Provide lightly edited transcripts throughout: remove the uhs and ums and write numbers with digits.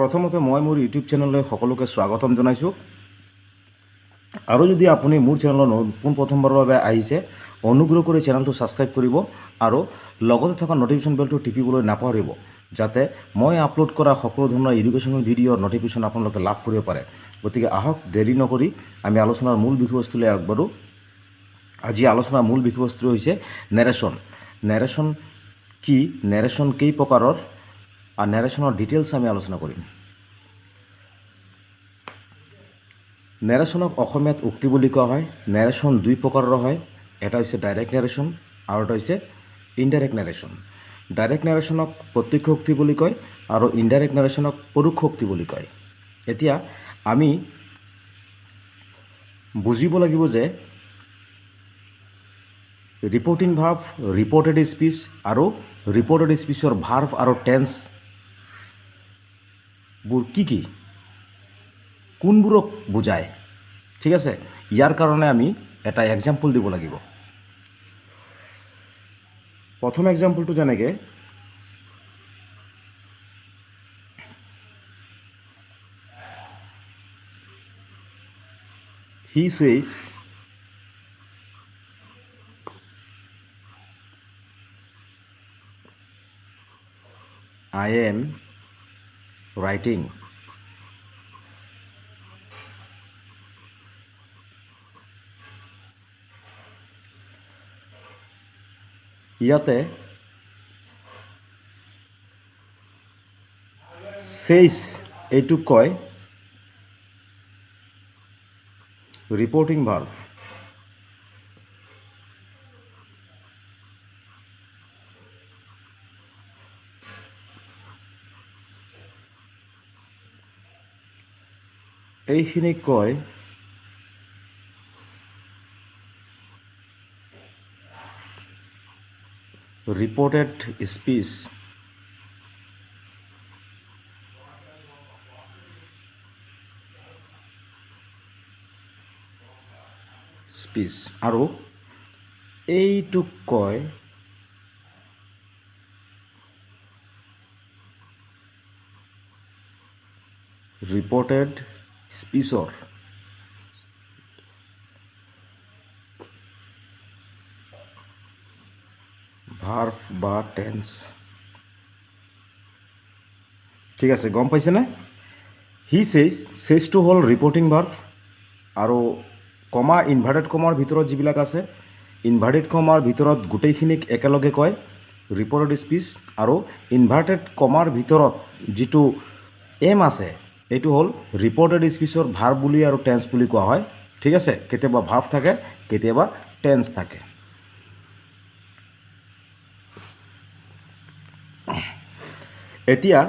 প্ৰথমতে মই মোৰ ইউটিউব চেনেললৈ সকলোকে স্বাগতম জনাইছোঁ। আৰু যদি আপুনি মোৰ চেনেলত প্ৰথমবাৰৰ বাবে আহিছে, অনুগ্ৰহ কৰি চেনেলটো ছাবস্ক্ৰাইব কৰিব আৰু লগতে থকা নটিফিকেশ্যন বেলটো টিপিবলৈ নাপাহৰিব, যাতে মই আপলোড কৰা সকলো ধৰণৰ এডুকেশ্যনেল ভিডিঅ'ৰ নটিফিকেশ্যন আপোনালোকে লাভ কৰিব পাৰে। গতিকে আহক, দেৰি নকৰি আমি আলোচনাৰ মূল বিষয়বস্তুলৈ আগবাঢ়োঁ। আজি আলোচনাৰ মূল বিষয়বস্তু হৈছে নেৰেশ্যন। নেৰেশ্যন কি, নেৰেশ্যন কেই প্ৰকাৰৰ, আৰু নেৰেশ্যনৰ ডিটেইলছ আমি আলোচনা কৰিম। নেৰেশ্যনক অসমীয়াত উক্তি বুলি কোৱা হয়। নেৰেশ্যন দুই প্ৰকাৰৰ হয়, এটা হৈছে ডাইৰেক্ট নেৰেশ্যন আৰু এটা হৈছে ইনডাইৰেক্ট নেৰেশ্যন। ডাইৰেক্ট নেৰেশ্যনক প্ৰত্যক্ষ উক্তি বুলি কয় আৰু ইনডাইৰেক্ট নেৰেশ্যনক পৰোক্ষ উক্তি বুলি কয়। এতিয়া আমি বুজিব লাগিব যে ৰিপৰ্টিং ভাৰ্ব, ৰিপৰ্টেড স্পীচ আৰু ৰিপৰ্টেড স্পীচৰ ভাৰ্ব আৰু টেন্সবোৰ কি কি, কোনবোৰক বুজায়। ঠিক আছে, ইয়াৰ কাৰণে আমি এটা এক্সাম্পল দিব লাগিব। প্ৰথম এক্সাম্পলটো যেনেকৈ he says I am writing. ইয়াতে says এইটোক কয় ৰিপৰ্টিং ভাৰ্ব। এইখিনিক কয় ৰিপৰ্টেড স্পীচ। আৰু এইটোক কয় ৰিপৰ্টেড স্পীচৰ ভাৰ্ব বা টেন্স। ঠিক আছে, গম পাইছেনে? হি চেজটো হ'ল ৰিপৰ্টিং ভাৰ্ব আৰু কমা, ইনভাৰ্টেড কমাৰ ভিতৰত যিবিলাক আছে, ইনভাৰ্টেড কমাৰ ভিতৰত গোটেইখিনিক একেলগে কয় ৰিপৰ্টেড স্পীচ, আৰু ইনভাৰ্টেড কমাৰ ভিতৰত যিটো এম আছে এইটো হ'ল ৰিপৰ্টেড স্পীচৰ ভাৰ্ব বুলি আৰু টেন্স বুলি কোৱা হয়। ঠিক আছে, কেতিয়াবা ভাৰ্ব থাকে, কেতিয়াবা টেন্স থাকে। এতিয়া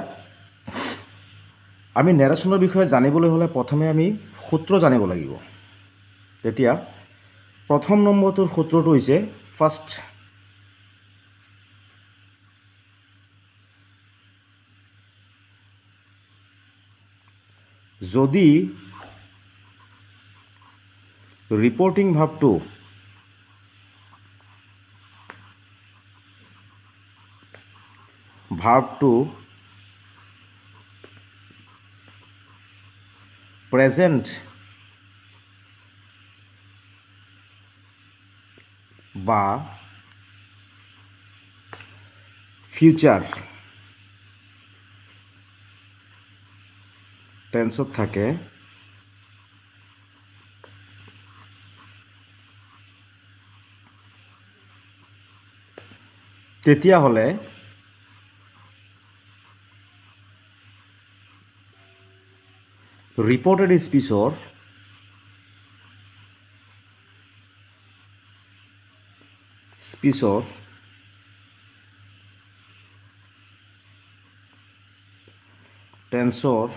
আমি নেৰেশ্যনৰ বিষয়ে জানিবলৈ হ'লে প্ৰথমে আমি সূত্ৰ জানিব লাগিব। এতিয়া প্ৰথম নম্বৰটোৰ সূত্ৰটো হৈছে ফাৰ্ষ্ট। যদি ৰিপৰ্টিং ভাৰ্বটো প্ৰেজেণ্ট বা ফিউচাৰ টেন্সত থাকে, তেতিয়াহ'লে ৰিপৰ্টেড স্পীচৰ টেন্সৰ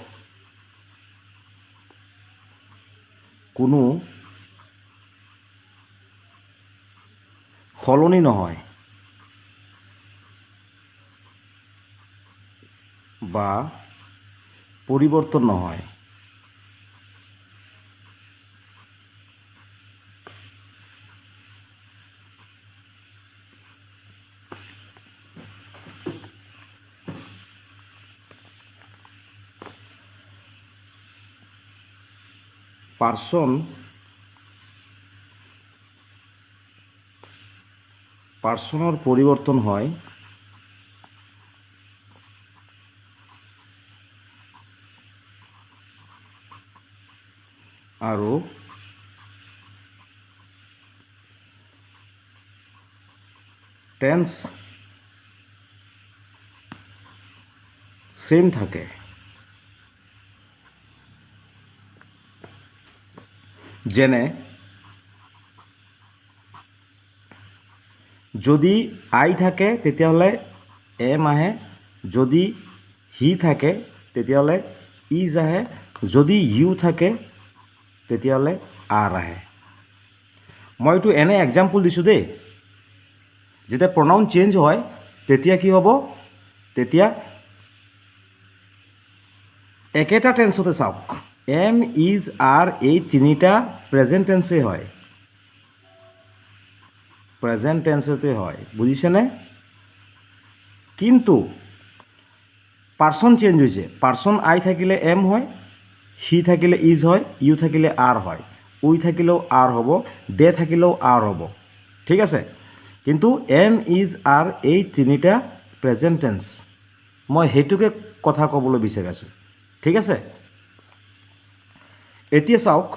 কোনো সলনি নহয় বা পৰিৱৰ্তন নহয়। পাৰ্সনৰ পৰিৱৰ্তন হয় আৰু টেন্স সেম থাকে। যেনে যদি আই থাকে তেতিয়াহ'লে এম আহে, যদি হি থাকে তেতিয়াহ'লে ইজ আহে, যদি ইউ থাকে তেতিয়াহ'লে আৰ আহে। মই এইটো এনে এক্সাম্পল দিছোঁ দেই। যেতিয়া প্ৰনাউন চেঞ্জ হয় তেতিয়া কি হ'ব, তেতিয়া একেটা টেন্সতে চাওক, এম ইজ আৰ এই তিনিটা প্ৰেজেণ্ট টেন্সেই হয়, প্ৰেজেণ্ট টেন্সতে হয়, বুজিছেনে? কিন্তু পাৰ্চন চেঞ্জ হৈছে, পাৰ্চন আই থাকিলে এম হয়, হি থাকিলে ইজ হয়, ইউ থাকিলে আৰ হয়, উই থাকিলেও আৰ হ'ব, দে থাকিলেও আৰ হ'ব, ঠিক আছে? কিন্তু এম ইজ আৰ এই তিনিটা প্ৰেজেণ্ট টেন্স, মই সেইটোকে কথা ক'বলৈ বিচাৰি আছোঁ, ঠিক আছে? এতিয়া চাওক,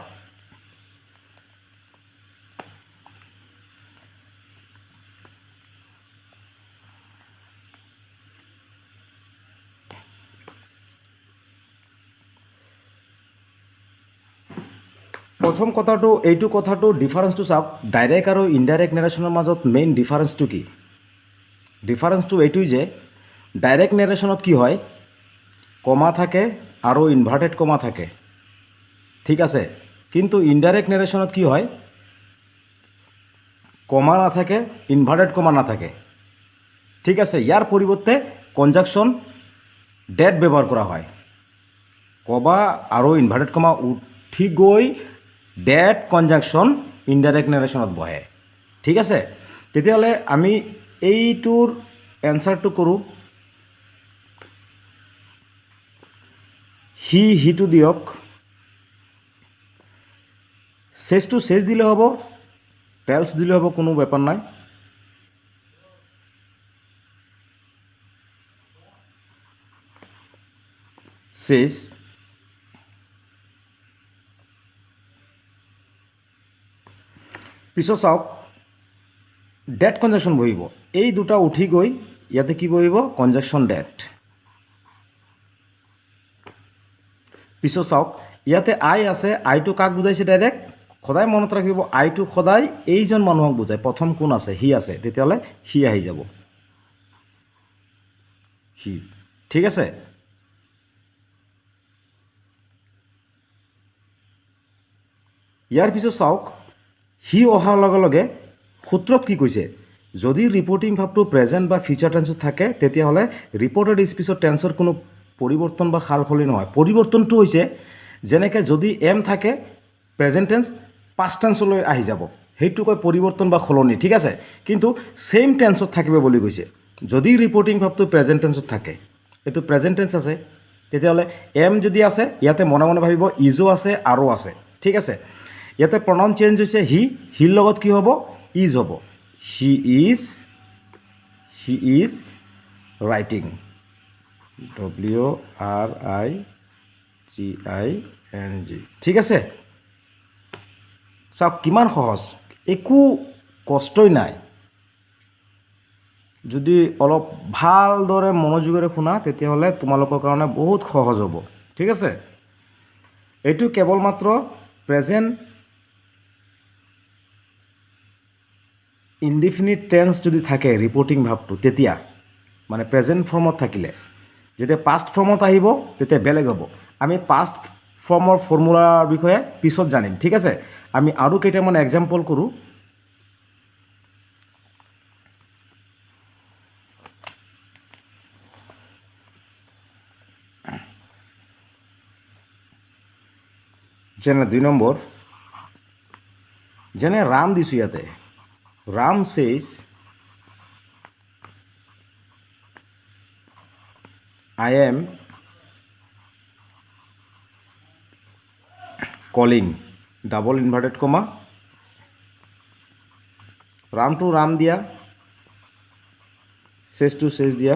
প্ৰথম কথাটো এইটো কথাটো ডিফাৰেঞ্চটো চাওক, ডাইৰেক্ট আৰু ইনডাইৰেক্ট নেৰেশ্যনৰ মাজত মেইন ডিফাৰেঞ্চটো কি? ডিফাৰেঞ্চটো এইটোৱেই যে ডাইৰেক্ট নেৰেশ্যনত কি হয়, কমা থাকে আৰু ইনভাৰ্টেড কমা থাকে, ঠিক আছে? কিন্তু ইনডাইৰেক্ট নেৰেশ্যনত কি হয়, কমা নাথাকে, ইনভাৰ্টেড কমা নাথাকে, ঠিক আছে? ইয়াৰ পৰিৱৰ্তে কনজাংশ্যন ডেট ব্যৱহাৰ কৰা হয়, কমা আৰু ইনভাৰ্টেড কমা উঠি গৈ ডেট কনজাংশ্যন ইনডাইৰেক্ট নেৰেশ্যনত বহে, ঠিক আছে? তেতিয়াহ'লে আমি এইটোৰ এনচাৰটো কৰোঁ, হিটো দিয়ক, চেজটো চেজ দিলে হ'ব, টেলছ দিলে হ'ব, কোনো বেপাৰ নাই। চেজ, পিছত চাওক ডেট কনজাংশ্যন বহিব, এই দুটা উঠি গৈ ইয়াতে কি বহিব, কনজাংশ্যন ডেট। পিছত চাওক ইয়াতে আই আছে, আইটো কাক বুজাইছে ডাইৰেক্ট, সদায় মনত ৰাখিব আইটো সদায় এইজন মানুহক বুজায়, প্ৰথম কোন আছে, হি আছে, তেতিয়াহ'লে হি আহি যাব, হি, ঠিক আছে? ইয়াৰ পিছত চাওক, হি অহাৰ লগে লগে সূত্ৰত কি কৈছে, যদি ৰিপৰ্টিং ভাৱটো প্ৰেজেণ্ট বা ফিউচাৰ টেন্সত থাকে তেতিয়াহ'লে ৰিপৰ্টেড স্পীচৰ টেন্সৰ কোনো পৰিৱৰ্তন বা সাল সলনি নহয়। পৰিৱৰ্তনটো হৈছে যেনেকৈ যদি এম থাকে প্ৰেজেণ্ট টেন্স পাষ্ট টেন্সলৈ আহি যাব, সেইটো কয় পৰিৱৰ্তন বা সলনি, ঠিক আছে? কিন্তু ছেইম টেন্সত থাকিব বুলি কৈছে। যদি ৰিপৰ্টিং ভাৱটো প্ৰেজেণ্ট টেন্সত থাকে, এইটো প্ৰেজেণ্ট টেন্স আছে, তেতিয়াহ'লে এম যদি আছে ইয়াতে মনে মনে ভাবিব ইজো আছে আৰু আছে, ঠিক আছে? ইয়াতে প্ৰনাউন চেঞ্জ হৈছে হিৰ লগত কি হ'ব, ইজ হ'ব, হি ইজ ৰাইটিং, WRITING, ঠিক আছে? চাওক কিমান সহজ, একো কষ্টই নাই। যদি অলপ ভালদৰে মনোযোগেৰে শুনা তেতিয়াহ'লে তোমালোকৰ কাৰণে বহুত সহজ হ'ব, ঠিক আছে? এইটো কেৱল মাত্ৰ প্ৰেজেণ্ট ইনডিফিনিট টেন্স যদি থাকে ৰিপৰ্টিং ভাৱটো, তেতিয়া মানে প্ৰেজেণ্ট ফৰ্মত থাকিলে, যেতিয়া পাষ্ট ফৰ্মত আহিব তেতিয়া বেলেগ হ'ব। আমি পাষ্ট ফৰ্মৰ ফৰ্মুলাৰ বিষয়ে পিছত জানিম, ঠিক আছে? আমি আৰু কেইটামান এক্সাম্পল কৰোঁ। যেনে 2 নম্বৰ, যেনে ৰাম দিছোঁ ইয়াতে, Ram says I am calling double inverted comma, Ram to Ram দিয়া, শেষ টু শেষ দিয়া,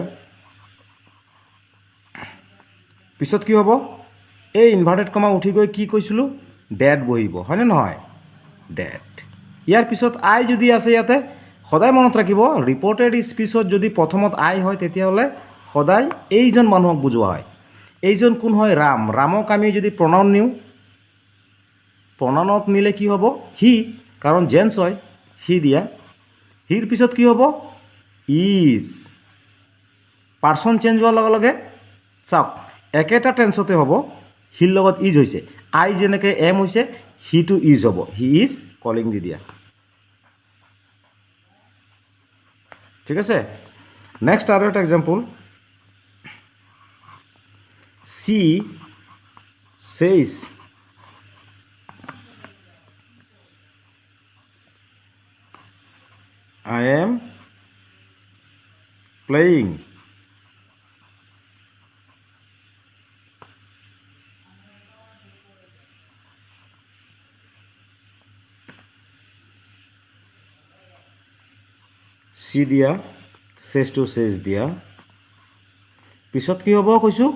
পিছত কি হ'ব, এই ইনভাৰ্টেড কমা উঠি গৈ কি কৈছিলোঁ, ডেট বহিব, হয়নে নহয়, ডেট। ইয়াৰ পিছত আই যদি আছে ইয়াতে, সদায় মনত ৰাখিব ৰিপৰ্টেড স্পীচত যদি প্ৰথমত আই হয় তেতিয়াহ'লে সদায় এইজন মানুহক বুজোৱা হয়। এইজন কোন হয়, ৰাম। ৰামক আমি যদি প্ৰনাউন নিওঁ, প্ৰনাউনত নিলে কি হ'ব, হি, কাৰণ জেন্টছ হয়, হি দিয়া। হিৰ পিছত কি হ'ব, ইজ। পাৰ্চন চেঞ্জ হোৱাৰ লগে লগে চাওক একেটা টেন্সতে হ'ব, হিৰ লগত ইজ হৈছে, আই যেনেকৈ এম হৈছে, হিটো ইজ হ'ব, হি ইজ কলিং দি দিয়া। ঠিক আছে। নেক্সট আৰু এটা এক্সাম্পল, সি চেইজ I am playing সি দিয়া, শেষ টু শেষ দিয়া, পিছত কি হ'ব কৈছোঁ,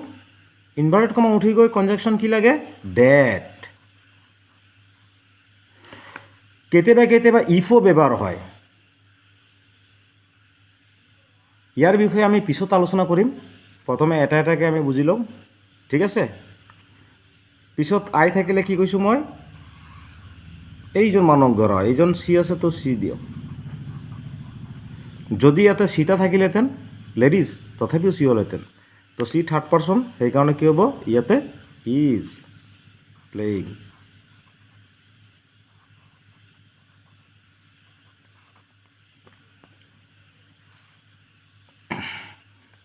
ইনভাৰ্টেড কমা উঠি গৈ কনজাংশ্যন কি লাগে, ডেট। কেতিয়াবা কেতিয়াবা ইফো ব্যৱহাৰ হয়, ইয়াৰ বিষয়ে আমি পিছত আলোচনা কৰিম, প্ৰথমে এটা এটাকৈ আমি বুজি ল'ম। ঠিক আছে। পিছত আই থাকিলে কি কৈছোঁ মই, এইজন মানুহক ধৰা, এইজন চি আছে তো চি দিয়ক। যদি ইয়াতে চিটা থাকিলেহেঁতেন লেডিজ, তথাপিও চি হ'লহেঁতেন, তো চি থাৰ্ড পাৰ্চন, সেইকাৰণে কি হ'ব ইয়াতে ইজ প্লেয়িং।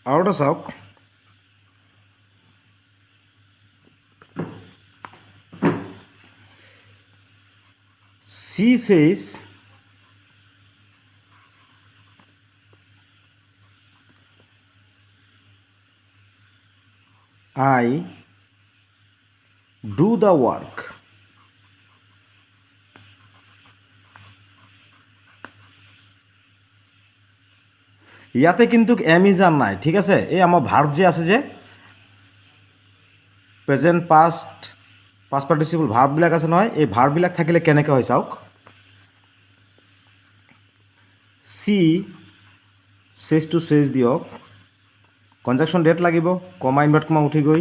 আৰু এটা চাওক, সি চেইজ I do the work. ইয়াতে কিন্তু এম ইজ আর নাই, ঠিক আছে। এই আমার ভার্ব যে আছে যে প্রেজেন্ট পাস্ট পাস্ট পার্টিসিপল ভার্ববিলাক আছে নহয়, এই ভার্ববিলাক থাকিলে কেনেকৈ হয় চাওক, সি চেজ টু চেজ দিয়ক, কনজাংশ্যন ডেট লাগিব, কমা ইনভাৰ্ট কমা উঠি গৈ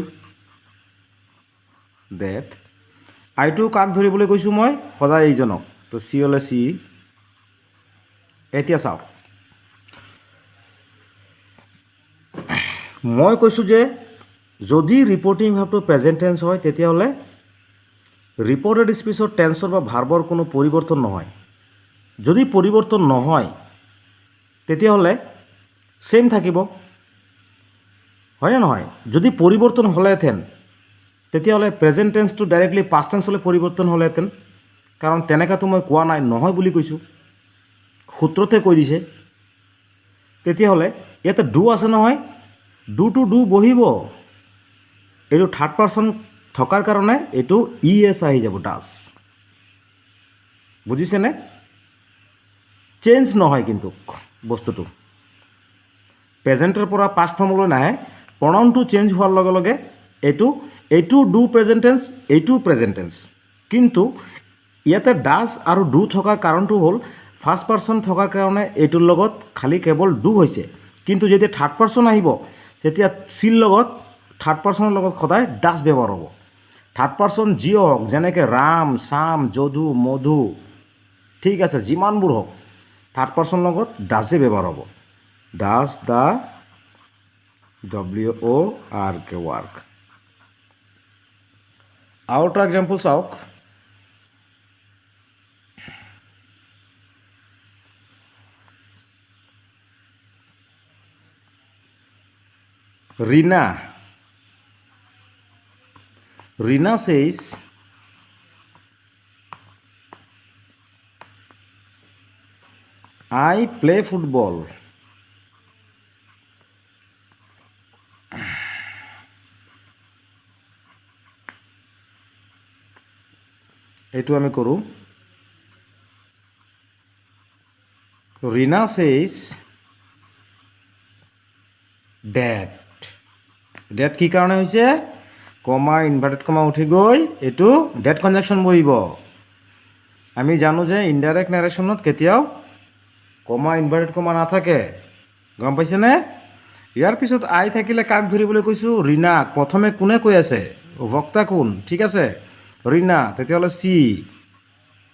ডেট। আইটো কাক ধৰিবলৈ কৈছোঁ মই, সদায় এইজনক, তো চি হ'লে চি। এতিয়া চাওক, মই কৈছোঁ যে যদি ৰিপৰ্টিং ভাৰ্বটো প্ৰেজেণ্ট টেন্স হয় তেতিয়াহ'লে ৰিপৰ্টেড স্পীচৰ টেন্সৰ বা ভাৰ্বৰ কোনো পৰিৱৰ্তন নহয়। যদি পৰিৱৰ্তন নহয় তেতিয়াহ'লে ছেইম থাকিব, হয়নে নহয়। যদি পৰিৱৰ্তন হ'লেহেঁতেন তেতিয়াহ'লে প্ৰেজেণ্ট টেন্সটো ডাইৰেক্টলি পাষ্ট টেন্সলৈ পৰিৱৰ্তন হ'লেহেঁতেন, কাৰণ তেনেকুৱাতো মই কোৱা নাই, নহয় বুলি কৈছোঁ, সূত্ৰতে কৈ দিছে। তেতিয়াহ'লে ইয়াতে ডু আছে নহয়, ডু টু ডু বহিব, এইটো থাৰ্ড পাৰ্চন থকাৰ কাৰণে এইটো ই এছ আহি যাব, ডাছ। বুজিছেনে, চেঞ্জ নহয় কিন্তু বস্তুটো, প্ৰেজেণ্টৰ পৰা পাষ্ট ফৰ্মলৈ নাহে, প্ৰনাউনটো চেঞ্জ হোৱাৰ লগে লগে এইটো ডু প্ৰেজেণ্ট টেন্স, এইটো প্ৰেজেণ্ট টেন্স, কিন্তু ইয়াতে ডাছ আৰু ডু থকাৰ কাৰণটো হ'ল ফাৰ্ষ্ট পাৰ্চন থকাৰ কাৰণে এইটোৰ লগত খালী কেৱল ডু হৈছে, কিন্তু যেতিয়া থাৰ্ড পাৰ্চন আহিব তেতিয়া চিৰ লগত থাৰ্ড পাৰ্চনৰ লগত সদায় ডাছ ব্যৱহাৰ হ'ব। থাৰ্ড পাৰ্চন যি হওক, যেনেকৈ ৰাম, শ্যাম, যদু, মধু, ঠিক আছে, যিমানবোৰ হওক থাৰ্ড পাৰ্চনৰ লগত ডাছে ব্যৱহাৰ হ'ব, ডাছ দ্য WORK ৱাৰ্ক। আৰু এটা এক্সাম্পল চাওক, Rina says I play football. এইটো আমি কৰোঁ। ৰীনা ছেইজ ডেট। ডেট কি কাৰণে হৈছে? কমা ইনভাৰ্টেড কমা উঠি গৈ এইটো ডেট কনজাংশ্যন বহিব। আমি জানো যে ইনডাইৰেক্ট নেৰেশ্যনত কেতিয়াও কমা ইনভাৰ্টেড কমা নাথাকে, গম পাইছেনে? ইয়াৰ পিছত আই থাকিলে কাক ধৰিবলৈ কৈছোঁ? ৰীনাক। প্ৰথমে কোনে কৈ আছে? বক্তা কোন? ঠিক আছে, ৰীনা। তেতিয়াহ'লে চি।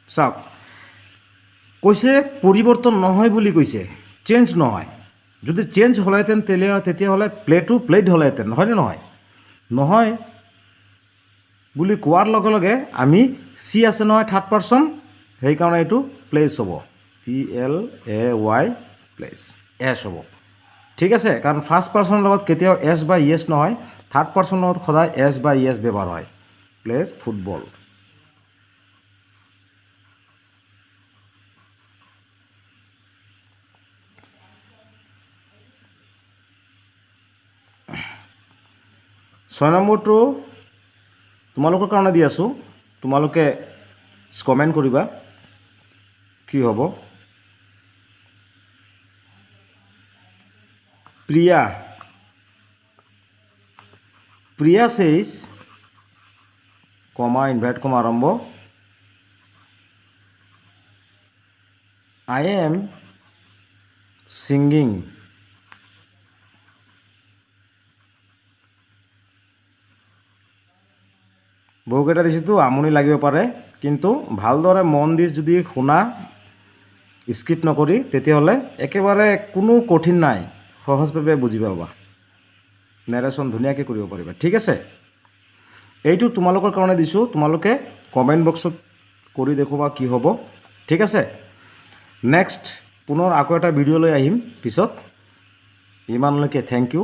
চাওক, কৈছে পৰিৱৰ্তন নহয় বুলি কৈছে, চেঞ্জ নহয়। যদি চেঞ্জ হ'লেহেঁতেন তেতিয়াহ'লে প্লেটো প্লেট হ'লেহেঁতেন, হয়নে নহয়? নহয় বুলি কোৱাৰ লগে লগে আমি চি আছে নহয় থাৰ্ড পাৰ্চন, সেইকাৰণে এইটো প্লেচ হ'ব। PLAY প্লেচ, এছ হ'ব। ঠিক আছে, কাৰণ ফাৰ্ষ্ট পাৰ্চনৰ লগত কেতিয়াও এছ বা ইয়েছ নহয়, থাৰ্ড পাৰ্চনৰ লগত সদায় এছ বা ইয়েছ ব্যৱহাৰ হয়। Place football. ছয় নম্বৰটো তোমালোকৰ কাৰণে দি আছোঁ, তোমালোকে কমেণ্ট কৰিবা কি হ'ব। প্ৰিয়া। প্ৰিয়া ছেইজ কমা ইনভাৰ্ট কমা আৰম্ভ, আই এম ছিংগিং। বহুকেইটা দিছোঁতো আমনি লাগিব পাৰে, কিন্তু ভালদৰে মন দি যদি শুনা, স্কিপ নকৰি, তেতিয়াহ'লে একেবাৰে কোনো কঠিন নাই, সহজভাৱে বুজি পাবা, নেৰেশ্যন ধুনীয়াকৈ কৰিব পাৰিবা। ঠিক আছে, এইটো তোমালোকৰ কাৰণে দিছোঁ, তোমালোকে কমেণ্ট বক্সত কৰি দেখুৱাবা কি হ'ব। ঠিক আছে, নেক্সট পুনৰ আকৌ এটা ভিডিঅ' লৈ আহিম পিছত। ইমানলৈকে থেংক ইউ।